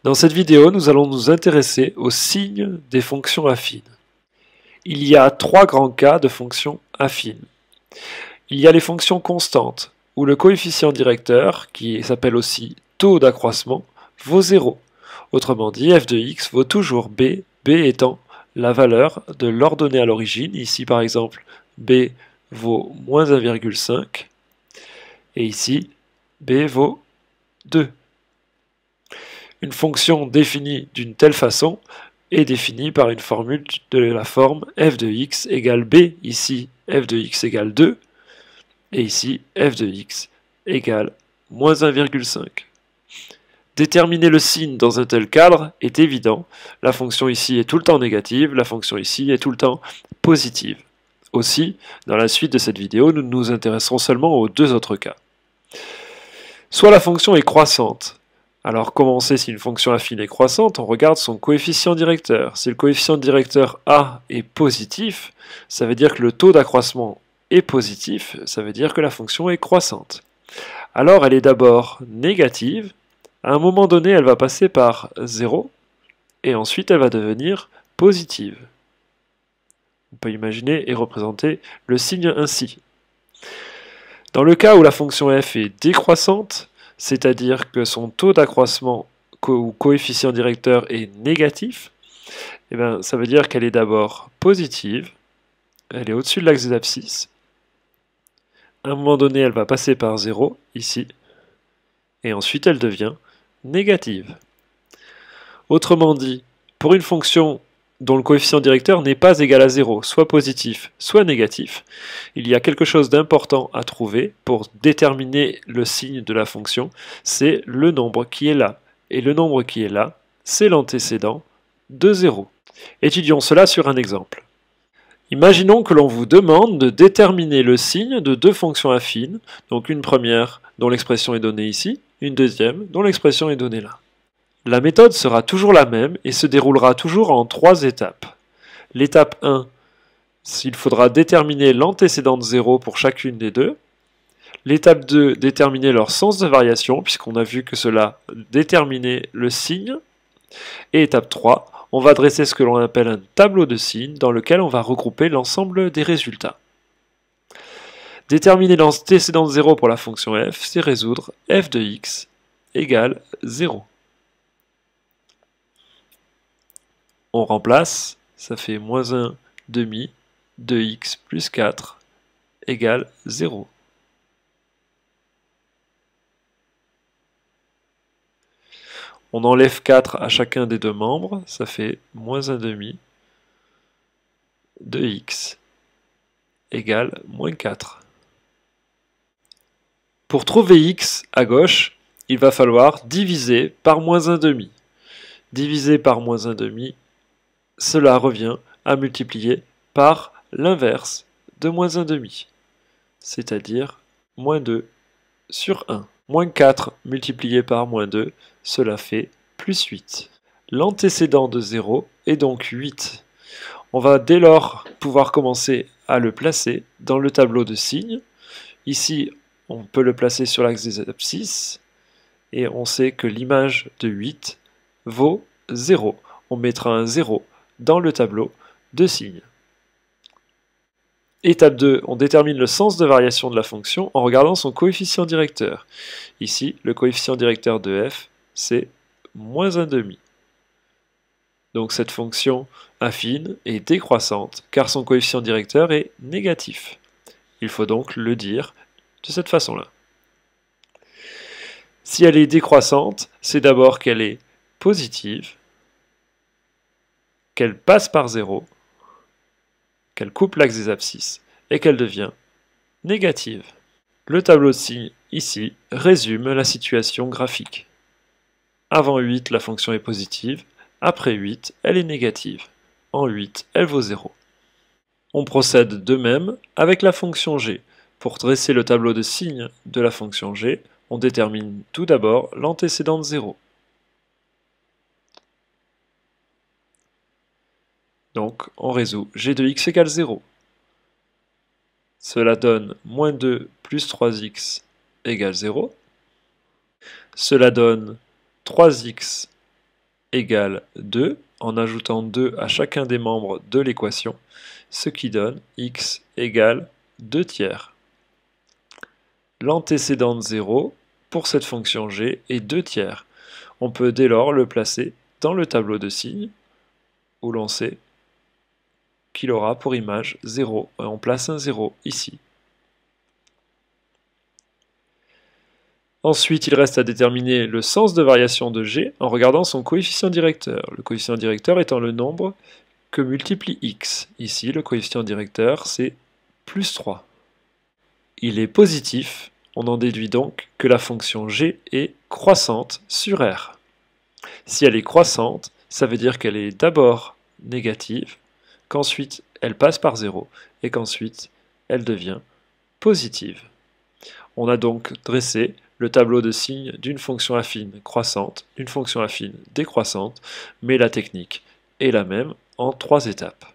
Dans cette vidéo, nous allons nous intéresser aux signes des fonctions affines. Il y a trois grands cas de fonctions affines. Il y a les fonctions constantes, où le coefficient directeur, qui s'appelle aussi taux d'accroissement, vaut 0. Autrement dit, f de x vaut toujours b, b étant la valeur de l'ordonnée à l'origine. Ici, par exemple, b vaut moins 1,5, et ici, b vaut 2. Une fonction définie d'une telle façon est définie par une formule de la forme f de x égale b, ici f de x égale 2, et ici f de x égale moins 1,5. Déterminer le signe dans un tel cadre est évident. La fonction ici est tout le temps négative, la fonction ici est tout le temps positive. Aussi, dans la suite de cette vidéo, nous nous intéresserons seulement aux deux autres cas. Soit la fonction est croissante. Alors, comment on sait si une fonction affine est croissante? On regarde son coefficient directeur. Si le coefficient directeur A est positif, ça veut dire que le taux d'accroissement est positif, ça veut dire que la fonction est croissante. Alors, elle est d'abord négative. À un moment donné, elle va passer par 0, et ensuite elle va devenir positive. On peut imaginer et représenter le signe ainsi. Dans le cas où la fonction f est décroissante, c'est-à-dire que son taux d'accroissement ou coefficient directeur est négatif, eh bien, ça veut dire qu'elle est d'abord positive, elle est au-dessus de l'axe des abscisses. À un moment donné, elle va passer par 0, ici, et ensuite elle devient négative. Autrement dit, pour une fonction dont le coefficient directeur n'est pas égal à 0, soit positif, soit négatif, il y a quelque chose d'important à trouver pour déterminer le signe de la fonction, c'est le nombre qui est là. Et le nombre qui est là, c'est l'antécédent de 0. Étudions cela sur un exemple. Imaginons que l'on vous demande de déterminer le signe de deux fonctions affines, donc une première dont l'expression est donnée ici, une deuxième dont l'expression est donnée là. La méthode sera toujours la même et se déroulera toujours en trois étapes. L'étape 1, il faudra déterminer l'antécédent de 0 pour chacune des deux. L'étape 2, déterminer leur sens de variation, puisqu'on a vu que cela déterminait le signe. Et étape 3, on va dresser ce que l'on appelle un tableau de signes, dans lequel on va regrouper l'ensemble des résultats. Déterminer l'antécédent de 0 pour la fonction f, c'est résoudre f de x égale 0. On remplace, ça fait moins 1 demi de x plus 4 égale 0. On enlève 4 à chacun des deux membres, ça fait moins 1 demi de x égale moins 4. Pour trouver x à gauche, il va falloir diviser par moins 1 demi. Diviser par moins 1 demi, cela revient à multiplier par l'inverse de moins 1 demi, c'est-à-dire moins 2 sur 1. Moins 4 multiplié par moins 2, cela fait plus 8. L'antécédent de 0 est donc 8. On va dès lors pouvoir commencer à le placer dans le tableau de signes. Ici, on peut le placer sur l'axe des abscisses, et on sait que l'image de 8 vaut 0. On mettra un 0 dans le tableau de signes. Étape 2, on détermine le sens de variation de la fonction en regardant son coefficient directeur. Ici, le coefficient directeur de f, c'est moins 1 demi. Donc cette fonction affine est décroissante, car son coefficient directeur est négatif. Il faut donc le dire de cette façon-là. Si elle est décroissante, c'est d'abord qu'elle est positive, qu'elle passe par 0, qu'elle coupe l'axe des abscisses et qu'elle devient négative. Le tableau de signes ici résume la situation graphique. Avant 8, la fonction est positive, après 8, elle est négative. En 8, elle vaut 0. On procède de même avec la fonction g. Pour dresser le tableau de signes de la fonction g, on détermine tout d'abord l'antécédent de 0. Donc, on résout g de x égale 0. Cela donne moins 2 plus 3x égale 0. Cela donne 3x égale 2, en ajoutant 2 à chacun des membres de l'équation, ce qui donne x égale 2 tiers. L'antécédent de 0 pour cette fonction g est 2 tiers. On peut dès lors le placer dans le tableau de signes, où l'on sait qu'il aura pour image 0, et on place un 0 ici. Ensuite, il reste à déterminer le sens de variation de g en regardant son coefficient directeur. Le coefficient directeur étant le nombre que multiplie x. Ici, le coefficient directeur, c'est plus 3. Il est positif, on en déduit donc que la fonction g est croissante sur r. Si elle est croissante, ça veut dire qu'elle est d'abord négative, qu'ensuite elle passe par 0 et qu'ensuite elle devient positive. On a donc dressé le tableau de signes d'une fonction affine croissante, d'une fonction affine décroissante, mais la technique est la même en 3 étapes.